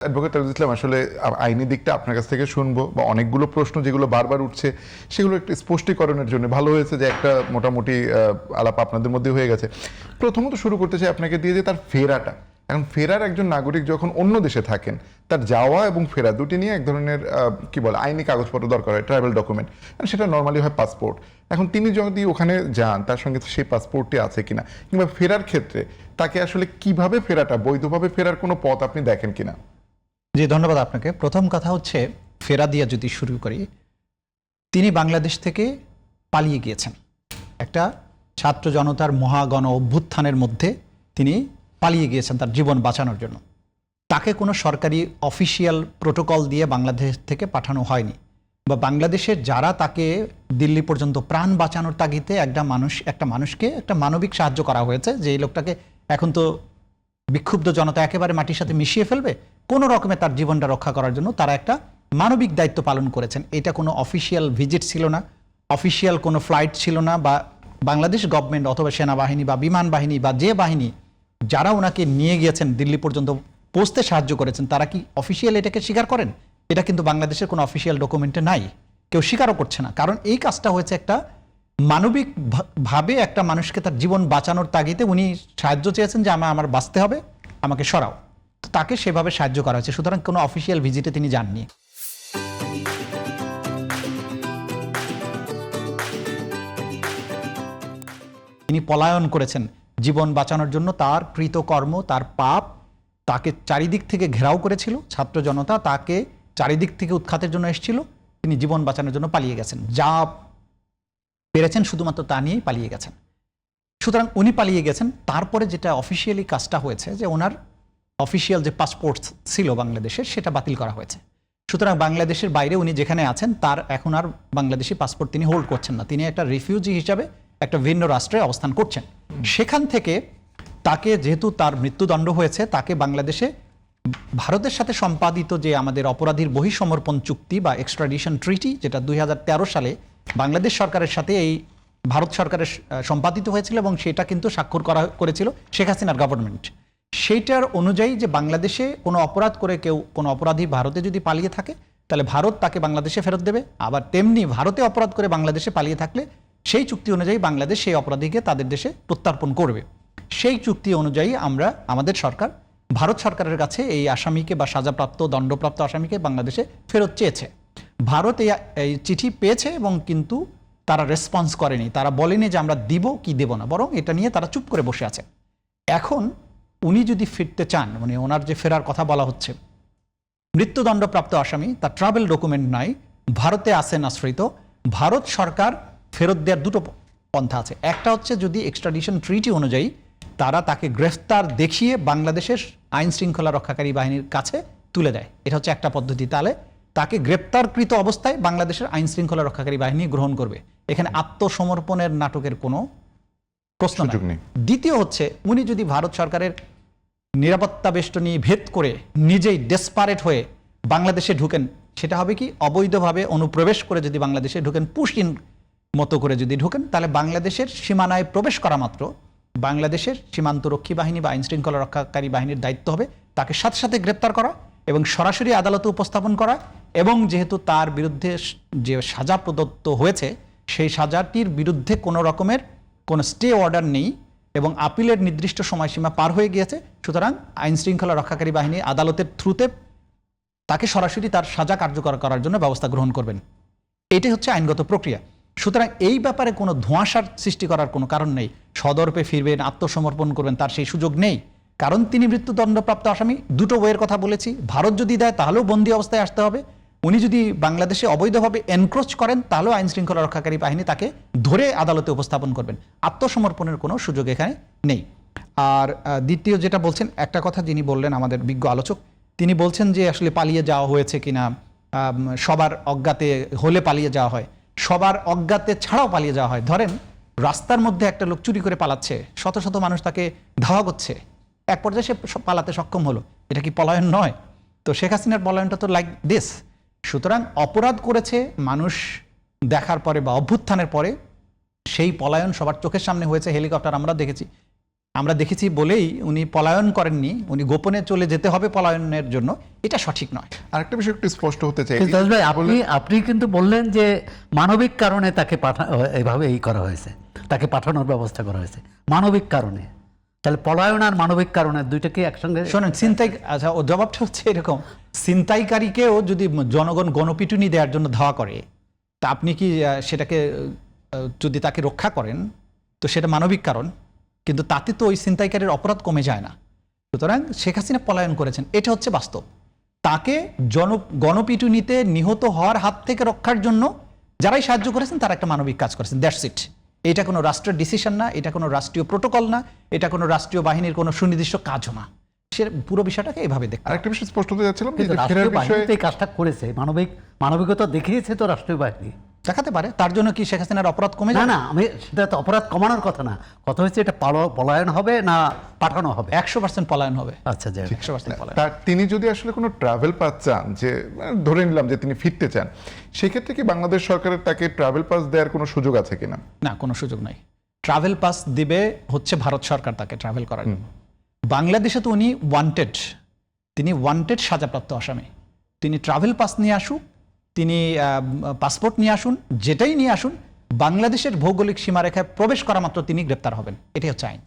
Advocate Tajul Islam, আসলে আইনি দিকটা আপনার কাছ থেকে শুনবো, বা অনেকগুলো প্রশ্ন যেগুলো বারবার উঠছে সেগুলো একটু স্পষ্টীকরণের জন্য ভালো হয়েছে যে একটা মোটামুটি আলাপ আপনাদের মধ্যে হয়ে গেছে। প্রথমত শুরু করতে চাই আপনাকে দিয়ে যে তার ফেরাটা, এখন ফেরার একজন নাগরিক যখন অন্য দেশে থাকেন, তার যাওয়া এবং ফেরা দুটি নিয়ে এক ধরনের কি বলে আইনি কাগজপত্র দরকার হয়, ট্রাভেল ডকুমেন্ট, সেটা নর্মালি হয় পাসপোর্ট। এখন তিনি যদি ওখানে যান, তার সঙ্গে সেই পাসপোর্টটি আছে কিনা, কিংবা ফেরার ক্ষেত্রে তাকে আসলে কিভাবে ফেরাটা, বৈধভাবে ফেরার কোনো পথ আপনি দেখেন কিনা? জি, ধন্যবাদ আপনাকে। প্রথম কথা হচ্ছে ফেরা দিয়া যদি শুরু করি, তিনি বাংলাদেশ থেকে পালিয়ে গিয়েছেন। একটা ছাত্র জনতার মহাগণ অভ্যুত্থানের মধ্যে তিনি পালিয়ে গিয়েছেন তার জীবন বাঁচানোর জন্য। তাকে কোনো সরকারি অফিসিয়াল প্রোটোকল দিয়ে বাংলাদেশ থেকে পাঠানো হয়নি, বা বাংলাদেশের যারা তাকে দিল্লি পর্যন্ত প্রাণ বাঁচানোর তাগিদে একটা মানুষকে একটা মানবিক সাহায্য করা হয়েছে, যে এই লোকটাকে এখন তো বিক্ষুব্ধ জনতা একেবারে মাটির সাথে মিশিয়ে ফেলবে, কোনো রকমে তার জীবনটা রক্ষা করার জন্য তারা একটা মানবিক দায়িত্ব পালন করেছেন। এটা কোনো অফিসিয়াল ভিজিট ছিল না, অফিসিয়াল কোনো ফ্লাইট ছিল না, বা বাংলাদেশ গভর্নমেন্ট অথবা সেনাবাহিনী বা বিমান বাহিনী বা যে বাহিনী যারা ওনাকে নিয়ে গিয়েছেন দিল্লি পর্যন্ত পৌঁছতে সাহায্য করেছেন, তারা কি অফিসিয়াল এটাকে স্বীকার করেন? এটা কিন্তু বাংলাদেশের কোনো অফিসিয়াল ডকুমেন্টে নাই, কেউ স্বীকারও করছে না। কারণ এই কাজটা হয়েছে একটা মানবিক ভাবে একটা মানুষকে তার জীবন বাঁচানোর তাগিদে উনি সাহায্য চেয়েছেন যে আমার বাঁচতে হবে, আমাকে সরাও, তো তাকে সেভাবে সাহায্য করা হয়েছে। সুতরাং কোনো অফিসিয়াল ভিজিটে তিনি যাননি। তিনি পলায়ন করেছেন জীবন বাঁচানোর জন্য। তার কৃতকর্ম, তার পাপ তাকে চারিদিক থেকে ঘেরাও করেছিল, ছাত্র জনতা তাকে চারিদিক থেকে উৎখাতের জন্য এসেছিল, তিনি জীবন বাঁচানোর জন্য পালিয়ে গেছেন, যা পেরেছেন শুধুমাত্র তা নিয়েই পালিয়ে গেছেন। সুতরাং উনি পালিয়ে গেছেন। তারপরে যেটা অফিসিয়ালি কাজটা হয়েছে যে ওনার অফিসিয়াল যে পাসপোর্ট ছিল বাংলাদেশের, সেটা বাতিল করা হয়েছে। সুতরাং বাংলাদেশের বাইরে উনি যেখানে আছেন তার এখন আর বাংলাদেশি পাসপোর্ট তিনি হোল্ড করছেন না, তিনি একটা রিফিউজি হিসাবে একটা ভিন্ন রাষ্ট্রে অবস্থান করছেন। সেখান থেকে তাকে, যেহেতু তার মৃত্যুদণ্ড হয়েছে, তাকে বাংলাদেশে ভারতের সাথে সম্পাদিত যে আমাদের অপরাধীর বহিঃসমর্পণ চুক্তি বা এক্সট্রাডিশন ট্রিটি, যেটা 2013 সালে বাংলাদেশ সরকারের সাথে এই ভারত সরকারের সম্পাদিত হয়েছিল, এবং সেটা কিন্তু স্বাক্ষর করেছিল শেখ হাসিনার গভর্নমেন্ট। সেইটার অনুযায়ী যে বাংলাদেশে কোনো অপরাধ করে কেউ, কোনো অপরাধী ভারতে যদি পালিয়ে থাকে, তাহলে ভারত তাকে বাংলাদেশে ফেরত দেবে। আবার তেমনি ভারতে অপরাধ করে বাংলাদেশে পালিয়ে থাকলে সেই চুক্তি অনুযায়ী বাংলাদেশ সেই অপরাধীকে তাদের দেশে প্রত্যর্পণ করবে। সেই চুক্তি অনুযায়ী আমাদের সরকার ভারত সরকারের কাছে এই আসামিকে বা সাজাপ্রাপ্ত দণ্ডপ্রাপ্ত আসামিকে বাংলাদেশে ফেরত চেয়েছে। ভারত এই চিঠি পেয়েছে, এবং কিন্তু তারা রেসপন্স করেনি, তারা বলেনি যে আমরা দিব কি দেব না, বরং এটা নিয়ে তারা চুপ করে বসে আছে। এখন উনি যদি ফিরতে চান, মানে ওনার যে ফেরার কথা বলা হচ্ছে, মৃত্যুদণ্ডপ্রাপ্ত আসামি, তার ট্রাভেল ডকুমেন্ট নাই, ভারতে আছেন আশ্রিত, ভারত সরকার ফেরত দেওয়ার দুটো পন্থা আছে। একটা হচ্ছে যদি এক্সট্রাডিশন ট্রিটি অনুযায়ী তারা তাকে গ্রেফতার দেখিয়ে বাংলাদেশের আইন শৃঙ্খলা রক্ষাকারী বাহিনীর কাছে তুলে দেয়, এটা হচ্ছে একটা পদ্ধতি। তাহলে তাকে গ্রেপ্তারকৃত অবস্থায় বাংলাদেশের আইন শৃঙ্খলা রক্ষাকারী বাহিনী গ্রহণ করবে, এখানে আত্মসমর্পণের নাটকের কোনো প্রশ্ন নেই। দ্বিতীয় হচ্ছে, উনি যদি ভারত সরকারের নিরাপত্তা বেষ্টনী ভেদ করে নিজেই ডেসপারেট হয়ে বাংলাদেশে ঢুকেন, সেটা হবে কি অবৈধভাবে অনুপ্রবেশ করে যদি বাংলাদেশে ঢুকেন, পুশিন মতো করে যদি ঢুকেন, তাহলে বাংলাদেশের সীমানায় প্রবেশ করা মাত্র বাংলাদেশের সীমান্তরক্ষী বাহিনী বা আইন শৃঙ্খলা রক্ষাকারী বাহিনীর দায়িত্ব হবে তাকে সাথে সাথে গ্রেপ্তার করা এবং সরাসরি আদালতে উপস্থাপন করা, এবং যেহেতু তার বিরুদ্ধে যে সাজা প্রদত্ত হয়েছে সেই সাজাটির বিরুদ্ধে কোনো রকমের কোনো স্টে অর্ডার নেই এবং আপিলের নির্দিষ্ট সময়সীমা পার হয়ে গিয়েছে, সুতরাং আইন শৃঙ্খলা রক্ষাকারী বাহিনী আদালতের থ্রুতে তাকে সরাসরি তার সাজা কার্যকর করার জন্য ব্যবস্থা গ্রহণ করবেন। এটাই হচ্ছে আইনগত প্রক্রিয়া। সুতরাং এই ব্যাপারে কোনো ধোঁয়াশার সৃষ্টি করার কোনো কারণ নেই। সদর্পে ফিরবেন, আত্মসমর্পণ করবেন, তার সেই সুযোগ নেই, কারণ তিনি মৃত্যুদণ্ডপ্রাপ্ত আসামি। দুটো ওয়ের কথা বলেছি, ভারত যদি দেয় তাহলেও বন্দী অবস্থায় আসতে হবে, উনি যদি বাংলাদেশে অবৈধভাবে এনক্রোচ করেন তাহলেও আইন শৃঙ্খলা রক্ষাকারী বাহিনী তাকে ধরে আদালতে উপস্থাপন করবেন। আত্মসমর্পণের কোনো সুযোগ এখানে নেই। আর দ্বিতীয় যেটা বলছেন, একটা কথা যিনি বললেন আমাদের বিজ্ঞ আলোচক, তিনি বলছেন যে আসলে পালিয়ে যাওয়া হয়েছে কিনা, সবার অজ্ঞাতে হলে পালিয়ে যাওয়া হয়, সবার অজ্ঞাতে ছাড়াও পালিয়ে যাওয়া হয়। ধরেন রাস্তার মধ্যে একটা লোক চুরি করে পালাচ্ছে, শত শত মানুষ তাকে ধাওয়া করছে, এক পর্যায়ে সে পালাতে সক্ষম হলো, এটা কি পলায়ন নয়? তো শেখ হাসিনার পলায়নটা তো লাইক দিস। সুতরাং অপরাধ করেছে মানুষ দেখার পরে বা অভ্যুত্থানের পরে সেই পলায়ন সবার চোখের সামনে হয়েছে, হেলিকপ্টার আমরা দেখেছি, আমরা দেখেছি বলেই উনি পলায়ন করেননি, উনি গোপনে চলে যেতে হবে পলায়নের জন্য, এটা সঠিক নয়। আরেকটা বিষয় একটু স্পষ্ট হতে চাই, কিন্তু দাস ভাই, আপনি কিন্তু বললেন যে মানবিক কারণে তাকে এইভাবে করা হয়েছে, তাকে পাঠানোর ব্যবস্থা করা হয়েছে মানবিক কারণে। তাহলে পলায়ন আর মানবিক কারণে দুইটাকে একসঙ্গে শোনেন, আচ্ছা, ও জবাবটা হচ্ছে এরকম, ছিনতাইকারীকেও যদি জনগণ গণপিটুনি দেওয়ার জন্য ধাওয়া করে, তা আপনি কি সেটাকে যদি তাকে রক্ষা করেন তো সেটা মানবিক কারণ, কিন্তু তাতে তো ওই ছিনতাইকারীর অপরাধ কমে যায় না। সুতরাং শেখ হাসিনা পলায়ন করেছেন, এটা হচ্ছে বাস্তব। তাকে গণপিটুনিতে নিহত হওয়ার হাত থেকে রক্ষার জন্য যারাই সাহায্য করেছেন তারা একটা মানবিক কাজ করেছেন, দ্যাটস ইট। এটা কোনো রাষ্ট্রের ডিসিশন না, এটা কোনো রাষ্ট্রীয় প্রোটোকল না, এটা কোনো রাষ্ট্রীয় বাহিনীর কোনো সুনির্দিষ্ট কাজও না। সে পুরো বিষয়টাকে এভাবে দেখতে হবে। আরেকটা বিষয় স্পষ্ট হতে যাচ্ছিলাম যে কিন্তু ফেরার রাষ্ট্রীয় বিষয়ে বাহিনী তো এই কাজটা করেছে, মানবিকতা দেখিয়েছে তো রাষ্ট্রীয় বাহিনী। দেখাতে পারে, তার জন্য কি শেখ হাসিনার অপরাধ কমে না যায়? না, আমি সেটা তো অপরাধ কমানোর কথা না, কথা হচ্ছে এটা পলায়ন হবে না পাঠানো হবে। 100% পলায়ন হবে, আচ্ছা, যাই হোক। 100% পলায়ন। তার তিনি যদি আসলে কোনো ট্রাভেল পাস চান, যে ধরে নিলাম যে তিনি ফিরতে চান, সেক্ষেত্রে কি বাংলাদেশ সরকারের তাকে ট্রাভেল পাস দেওয়ার কোনো সুযোগ আছে কিনা? না, কোনো সুযোগ নাই। ট্রাভেল পাস দিবে হচ্ছে ভারত সরকার তাকে ট্রাভেল করার জন্য। বাংলাদেশে তো উনি ওয়ান্টেড, তিনি ওয়ান্টেড সাজাপ্রাপ্ত আসামি। তিনি ট্রাভেল পাস নিয়ে আসুক, তিনি পাসপোর্ট নিয়ে আসুন, যেটাই নিয়ে আসুন, বাংলাদেশের ভৌগোলিক সীমারেখায় প্রবেশ করা মাত্র তিনি গ্রেপ্তার হবেন, এটাই হচ্ছে আইন।